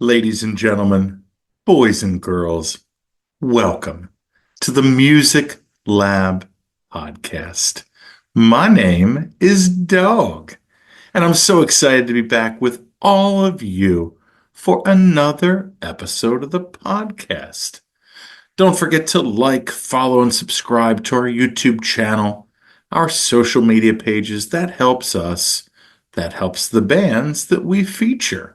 Ladies and gentlemen, boys and girls, welcome to the Music Lab podcast. My name is Dogg, and I'm so excited to be back with all of you for another episode of the podcast. Don't forget to like, follow, and subscribe to our YouTube channel, our social media pages. That helps us. That helps the bands that we feature.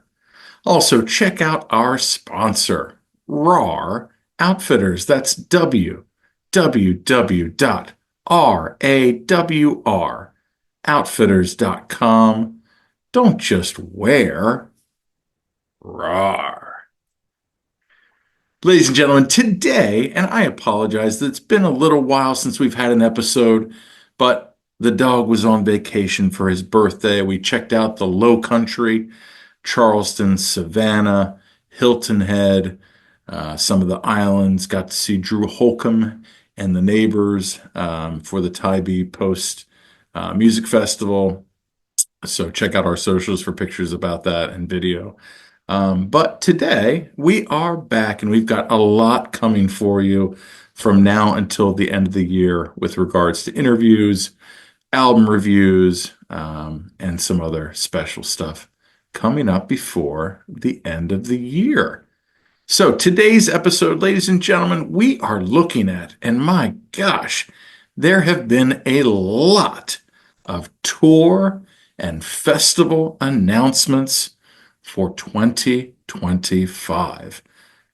Also, check out our sponsor, RAR Outfitters. That's www.rawroutfitters.com. Don't just wear RAR. Ladies and gentlemen, today, and I apologize that it's been a little while since we've had an episode, but the dog was on vacation for his birthday. We checked out the Low Country, Charleston, Savannah, Hilton Head, some of the islands. Got to see Drew Holcomb and the Neighbors for the Tybee Post Music Festival. So check out our socials for pictures about that and video. But today we are back and we've got a lot coming for you from now until the end of the year with regards to interviews, album reviews, and some other special stuff coming up before the end of the year. So today's episode, ladies and gentlemen, we are looking at, and my gosh, there have been a lot of tour and festival announcements for 2025.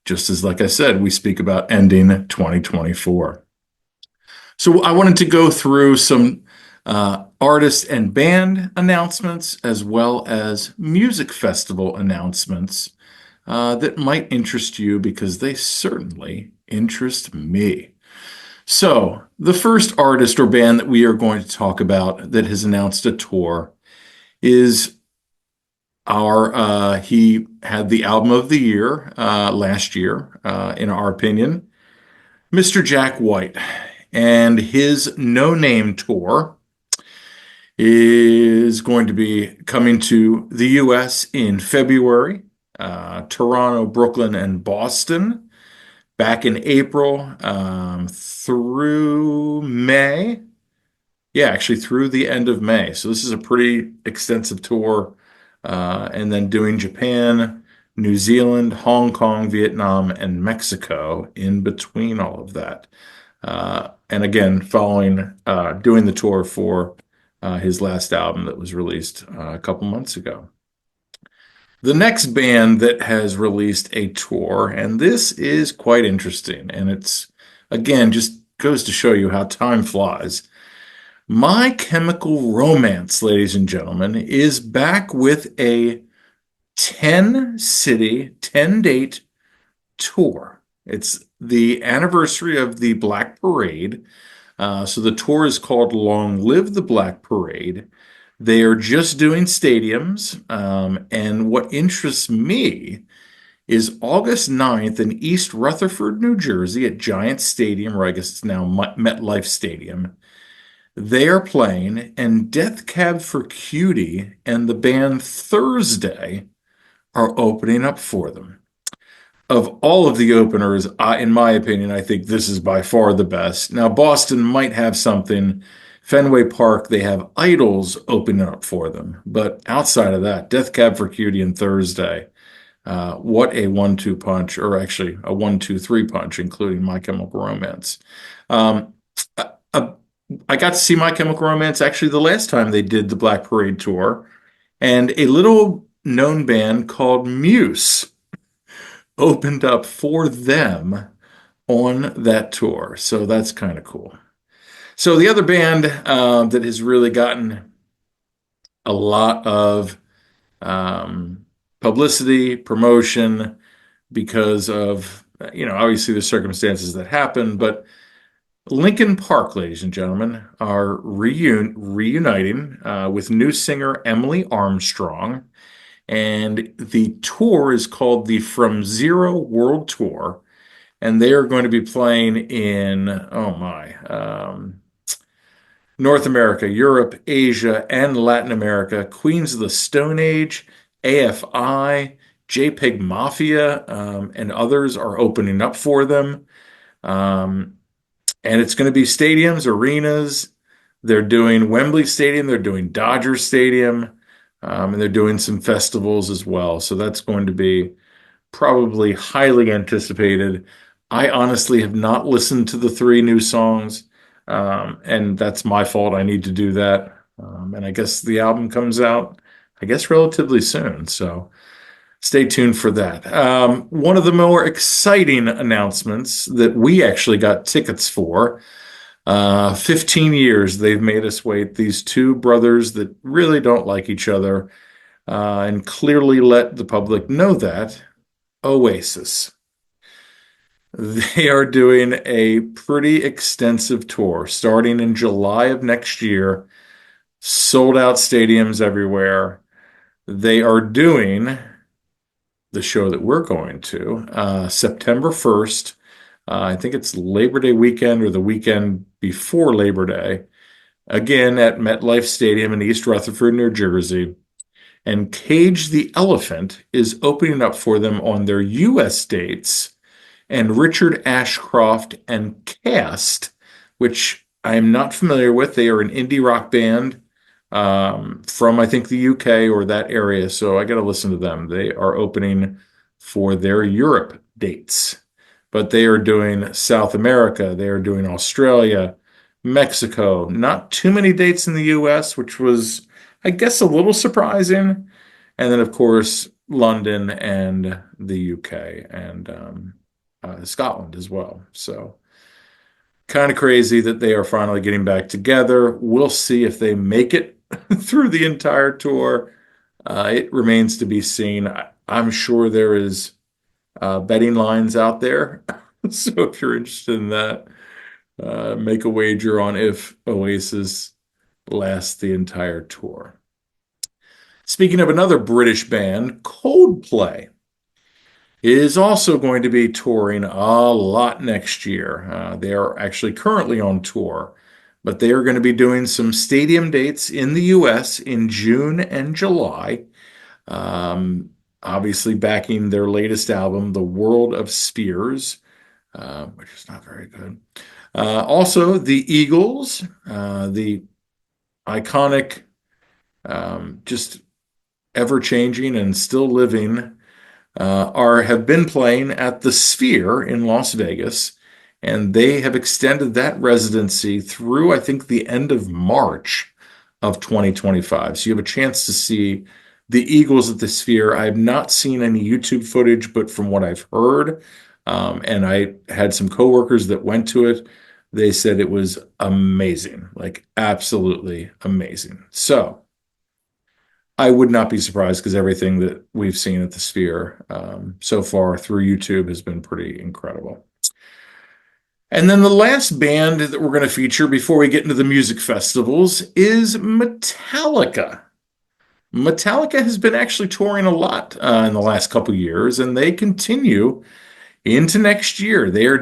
Just as, like I said, we speak about ending 2024. So I wanted to go through some artist and band announcements as well as music festival announcements that might interest you because they certainly interest me. So the first artist or band that we are going to talk about that has announced a tour is he had the album of the year last year, in our opinion, Mr. Jack White, and his No Name tour is going to be coming to the U.S. in February, Toronto, Brooklyn, and Boston, back in April through May. Yeah, actually through the end of May. So this is a pretty extensive tour. And then doing Japan, New Zealand, Hong Kong, Vietnam, and Mexico in between all of that. And again, doing the tour for his last album that was released a couple months ago. The next band that has released a tour, and this is quite interesting, and it's, again, just goes to show you how time flies. My Chemical Romance, ladies and gentlemen, is back with a 10-city, 10-date tour. It's the anniversary of the Black Parade. So the tour is called Long Live the Black Parade. They are just doing stadiums. And what interests me is August 9th in East Rutherford, New Jersey at Giant Stadium, or I guess it's now MetLife Stadium. They are playing, and Death Cab for Cutie and the band Thursday are opening up for them. Of all of the openers, in my opinion, I think this is by far the best. Now, Boston might have something. Fenway Park, they have Idols opening up for them. But outside of that, Death Cab for Cutie and Thursday, what a 1-2 punch, or actually a 1-2-3 punch, including My Chemical Romance. I got to see My Chemical Romance actually the last time they did the Black Parade tour, and a little known band called Muse opened up for them on that tour. So that's kind of cool. So the other band that has really gotten a lot of publicity, promotion because of, obviously the circumstances that happened, but Linkin Park, ladies and gentlemen, are reuniting with new singer Emily Armstrong, and the tour is called the From Zero World Tour, and they are going to be playing in, North America, Europe, Asia, and Latin America, Queens of the Stone Age, AFI, JPEG Mafia, and others are opening up for them. Um, and it's going to be stadiums, arenas. They're doing Wembley Stadium, they're doing Dodger Stadium, and they're doing some festivals as well. So that's going to be probably highly anticipated. I honestly have not listened to the three new songs, and that's my fault. I need to do that. And I guess the album comes out, I guess, relatively soon. So stay tuned for that. One of the more exciting announcements that we actually got tickets for. 15 years they've made us wait. These two brothers that really don't like each other, and clearly let the public know that. Oasis. They are doing a pretty extensive tour starting in July of next year, sold out stadiums everywhere. They are doing the show that we're going to September 1st. I think it's Labor Day weekend or the weekend before Labor Day, again at MetLife Stadium in East Rutherford, New Jersey. And Cage the Elephant is opening up for them on their U.S. dates, and Richard Ashcroft and Cast, which I am not familiar with. They are an indie rock band from, I think, the UK or that area. So I got to listen to them. They are opening for their Europe dates, but they are doing South America. They are doing Australia, Mexico. Not too many dates in the US, which was, I guess, a little surprising. And then, of course, London and the UK and Scotland as well. So kind of crazy that they are finally getting back together. We'll see if they make it through the entire tour. It remains to be seen. I'm sure there is betting lines out there. So if you're interested in that, make a wager on if Oasis lasts the entire tour. Speaking of another British band, Coldplay is also going to be touring a lot next year. They are actually currently on tour, but they are going to be doing some stadium dates in the US in June and July. Obviously backing their latest album, The World of Spheres, which is not very good. Also, the Eagles, the iconic, just ever-changing and still living, have been playing at the Sphere in Las Vegas, and they have extended that residency through, I think, the end of March of 2025. So you have a chance to see the Eagles at the Sphere. I have not seen any YouTube footage, but from what I've heard, and I had some coworkers that went to it, they said it was amazing, like absolutely amazing. So I would not be surprised because everything that we've seen at the Sphere so far through YouTube has been pretty incredible. And then the last band that we're going to feature before we get into the music festivals is Metallica. Metallica has been actually touring a lot in the last couple years, and they continue into next year. They're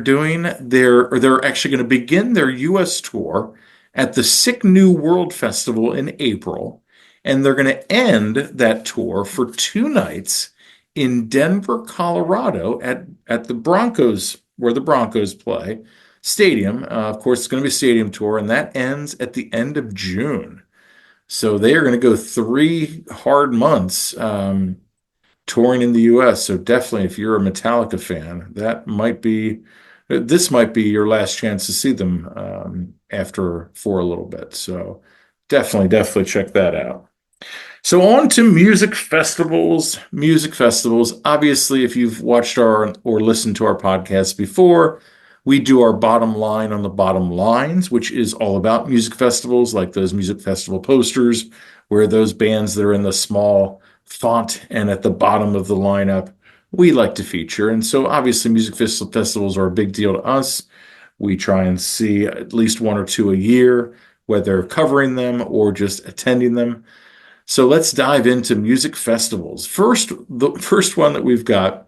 actually going to begin their U.S. tour at the Sick New World Festival in April. And they're going to end that tour for 2 nights in Denver, Colorado at the Broncos, where the Broncos play, stadium. Of course, it's going to be a stadium tour, and that ends at the end of June. So they are going to go 3 hard months touring in the U.S. So definitely, if you're a Metallica fan, this might be your last chance to see them for a little bit. So definitely check that out. So on to music festivals. Music festivals. Obviously, if you've watched or listened to our podcast before, we do our bottom line on the bottom lines, which is all about music festivals, like those music festival posters, where those bands that are in the small font and at the bottom of the lineup, we like to feature. And so obviously music festivals are a big deal to us. We try and see at least 1 or 2 a year, whether covering them or just attending them. So let's dive into music festivals. The first one that we've got,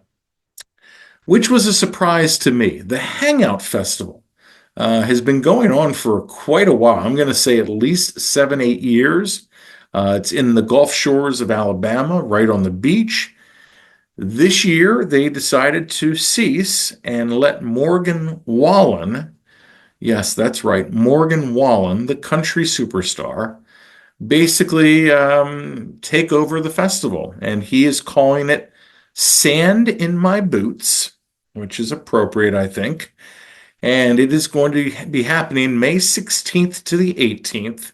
which was a surprise to me, the Hangout Festival, has been going on for quite a while. I'm going to say at least 7, 8 years. It's in the Gulf Shores of Alabama, right on the beach. This year, they decided to cease and let Morgan Wallen, yes, that's right, Morgan Wallen, the country superstar, basically take over the festival. And he is calling it Sand in My Boots, which is appropriate, I think. And it is going to be happening May 16th to the 18th.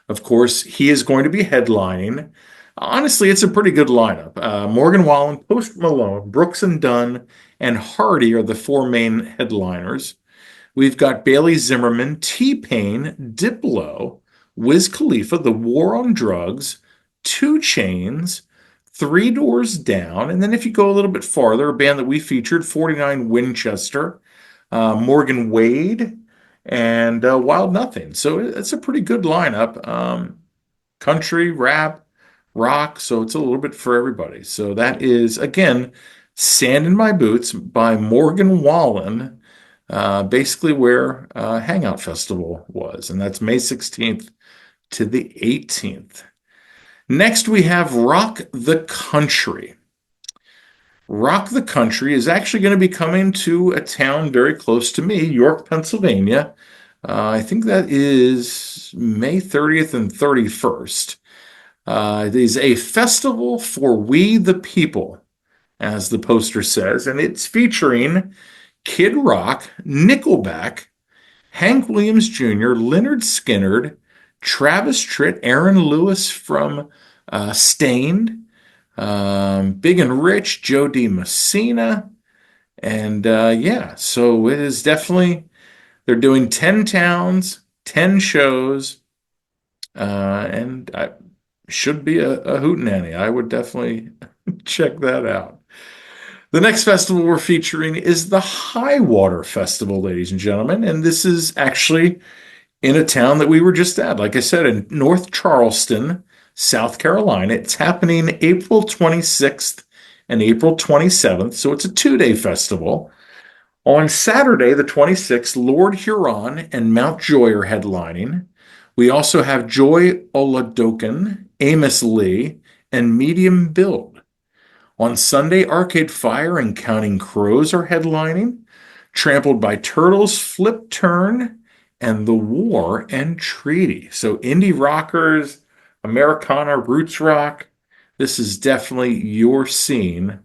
Of course, he is going to be headlining. Honestly, it's a pretty good lineup. Morgan Wallen, Post Malone, Brooks and Dunn, and Hardy are the four main headliners. We've got Bailey Zimmerman, T-Pain, Diplo, Wiz Khalifa, The War on Drugs, Two Chains, Three Doors Down, and then if you go a little bit farther, a band that we featured, 49 Winchester, Morgan Wade, and Wild Nothing. So it's a pretty good lineup. Country, rap, rock, so it's a little bit for everybody. So that is, again, Sand in My Boots by Morgan Wallen, basically where Hangout Festival was, and that's May 16th to the 18th. Next, we have Rock the Country. Rock the Country is actually going to be coming to a town very close to me, York, Pennsylvania. I think that is May 30th and 31st. It is a festival for we the people, as the poster says, and it's featuring Kid Rock, Nickelback, Hank Williams Jr., Leonard Skinner, Travis Tritt, Aaron Lewis from Stained, Big and Rich, Joe D. Messina, and yeah, so it is definitely, they're doing 10 towns, 10 shows, and I should be a hootenanny. I would definitely check that out. The next festival we're featuring is the High Water Festival, ladies and gentlemen, and this is actually in a town that we were just at. Like I said, in North Charleston, South Carolina. It's happening April 26th and April 27th, so it's a two-day festival. On Saturday, the 26th, Lord Huron and Mount Joy are headlining. We also have Joy Oladokin, Amos Lee, and Medium Build. On Sunday, Arcade Fire and Counting Crows are headlining. Trampled by Turtles, Flip Turn, and The War and Treaty. So indie rockers, Americana, roots rock, this is definitely your scene.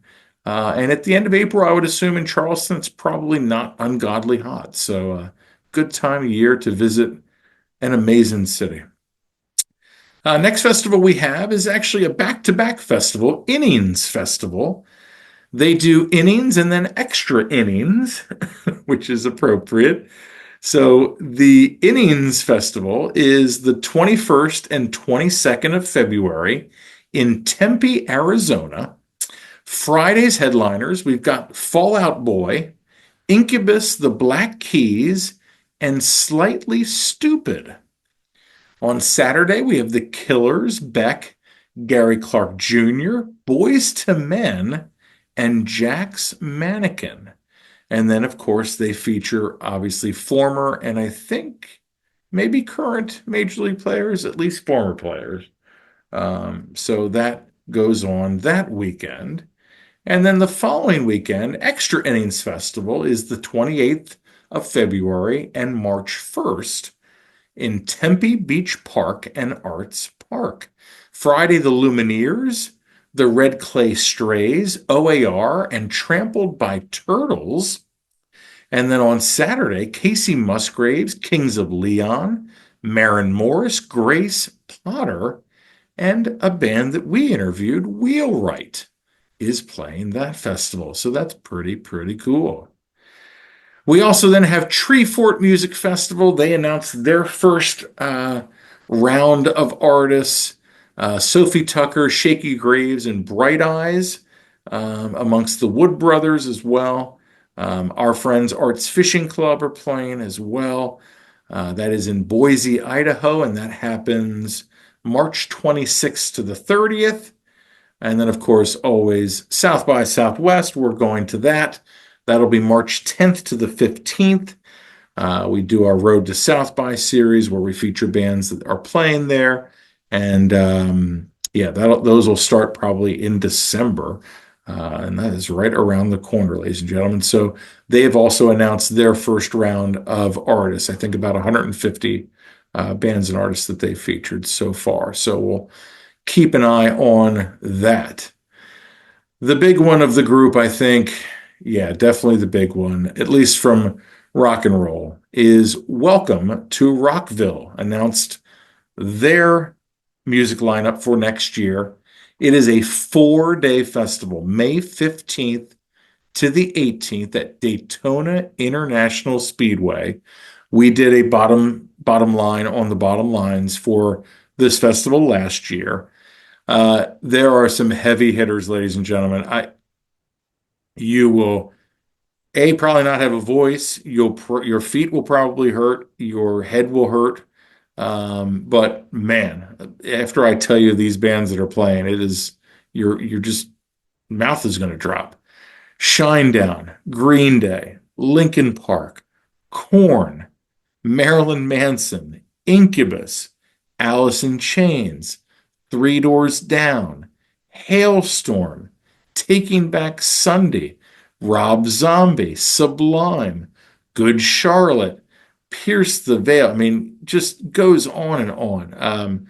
And at the end of April, I would assume in Charleston, it's probably not ungodly hot. So good time of year to visit an amazing city. Next festival we have is actually a back-to-back festival, Innings Festival. They do innings and then extra innings, which is appropriate. So the Innings Festival is the 21st and 22nd of February in Tempe, Arizona. Friday's headliners, we've got Fall Out Boy, Incubus, The Black Keys, and Slightly Stupid. On Saturday, we have The Killers, Beck, Gary Clark Jr., Boys to Men, and Jack's Mannequin. And then, of course, they feature obviously former and I think maybe current Major League players, at least former players. So that goes on that weekend. And then the following weekend, Extra Innings Festival is the 28th of February and March 1st in Tempe Beach Park and Arts Park. Friday, the Lumineers, the Red Clay Strays, OAR, and Trampled by Turtles. And then on Saturday, Casey Musgraves, Kings of Leon, Maren Morris, Grace Potter, and a band that we interviewed, Wheelwright, is playing that festival. So that's pretty cool. We also then have Treefort Music Festival. They announced their first round of artists. Sophie Tucker, Shaky Graves, and Bright Eyes, amongst the Wood Brothers as well. Our friends Arts Fishing Club are playing as well. That is in Boise, Idaho, and that happens March 26th to the 30th. And then, of course, always South by Southwest, we're going to that. That'll be March 10th to the 15th. We do our Road to South by series where we feature bands that are playing there. And yeah, those will start probably in December. And that is right around the corner, ladies and gentlemen. So they have also announced their first round of artists. I think about 150 bands and artists that they featured so far. So we'll keep an eye on that. The big one of the group, I think, yeah, definitely the big one, at least from rock and roll, is Welcome to Rockville, announced their music lineup for next year. It is a 4-day festival, May 15th to the 18th at Daytona International Speedway. We did a bottom line on the bottom lines for this festival last year. There are some heavy hitters, ladies and gentlemen. You will probably not have a voice. Your feet will probably hurt. Your head will hurt. But man, after I tell you these bands that are playing, it is you're just mouth is going to drop. Shinedown, Green Day, Linkin Park, Korn, Marilyn Manson, Incubus, Alice in Chains, Three Doors Down, Hailstorm, Taking Back Sunday, Rob Zombie, Sublime, Good Charlotte, Pierce the Veil. I mean, just goes on and on.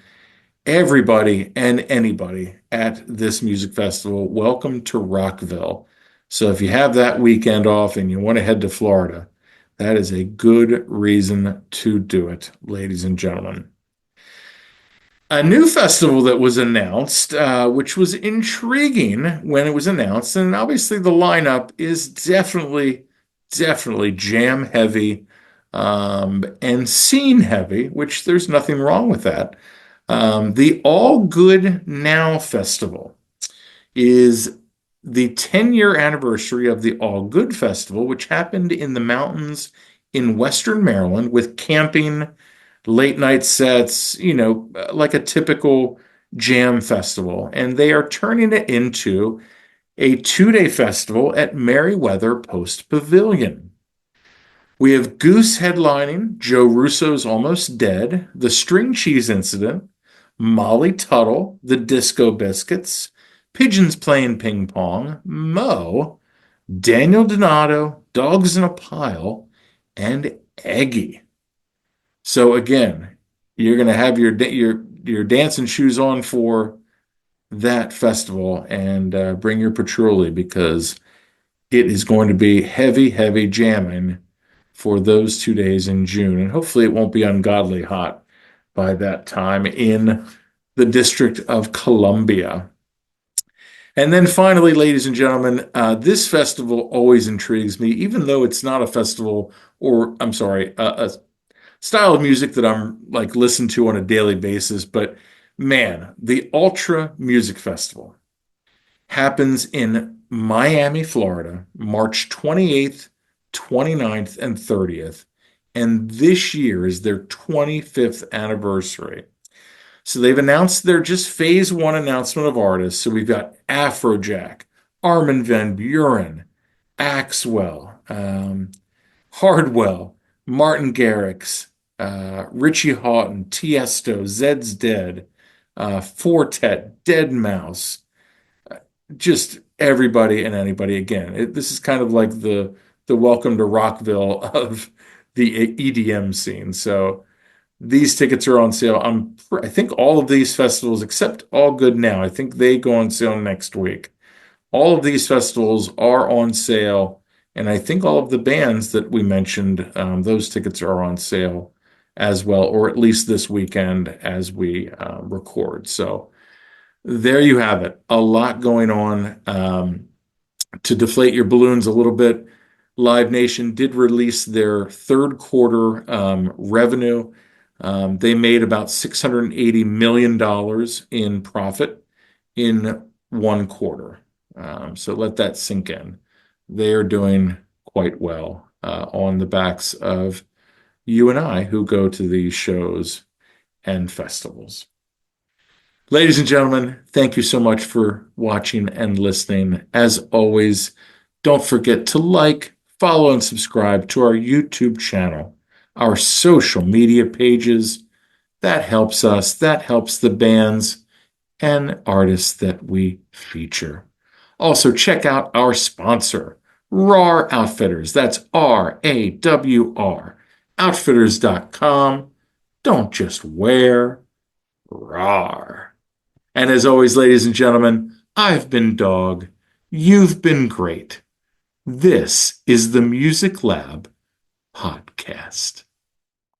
Everybody and anybody at this music festival, welcome to Rockville. So if you have that weekend off and you want to head to Florida, that is a good reason to do it, ladies and gentlemen. A new festival that was announced, which was intriguing when it was announced, and obviously the lineup is definitely jam heavy, and scene heavy, which there's nothing wrong with that. The All Good Now Festival is the 10-year anniversary of the All Good Festival, which happened in the mountains in Western Maryland with camping, late night sets, like a typical jam festival. And they are turning it into a 2-day festival at Merriweather Post Pavilion. We have Goose headlining, Joe Russo's Almost Dead, The String Cheese Incident, Molly Tuttle, The Disco Biscuits, Pigeons Playing Ping Pong, Mo, Daniel Donato, Dogs in a Pile, and Eggy. So again, you're going to have your dancing shoes on for that festival, and bring your patchouli, because it is going to be heavy jamming for those 2 days in June. And hopefully it won't be ungodly hot by that time in the District of Columbia. And then finally, ladies and gentlemen, this festival always intrigues me, even though it's not a festival, or I'm sorry, a style of music that I'm like listen to on a daily basis. But man, the Ultra Music Festival happens in Miami, Florida, March 28th, 29th, and 30th. And this year is their 25th anniversary. So they've announced their just phase one announcement of artists. So we've got Afrojack, Armin van Buuren, Axwell, Hardwell, Martin Garrix, Richie Houghton, Tiesto, Zed's Dead, Fortet, Deadmau5, just everybody and anybody. Again, this is kind of like the Welcome to Rockville of the EDM scene. So these tickets are on sale. I think all of these festivals, except All Good Now, I think they go on sale next week. All of these festivals are on sale, and I think all of the bands that we mentioned, those tickets are on sale as well, or at least this weekend as we record. So there you have it. A lot going on. To deflate your balloons a little bit, Live Nation did release their third quarter revenue. They made about $680 million in profit in one quarter. So let that sink in. They are doing quite well on the backs of you and I who go to these shows and festivals. Ladies and gentlemen, thank you so much for watching and listening. As always, don't forget to like, follow, and subscribe to our YouTube channel, our social media pages. That helps us. That helps the bands and artists that we feature. Also, check out our sponsor, RAR Outfitters. That's RAWR. Outfitters.com. Don't just wear, RAR. And as always, ladies and gentlemen, I've been Dogg. You've been great. This is the Music Lab Podcast.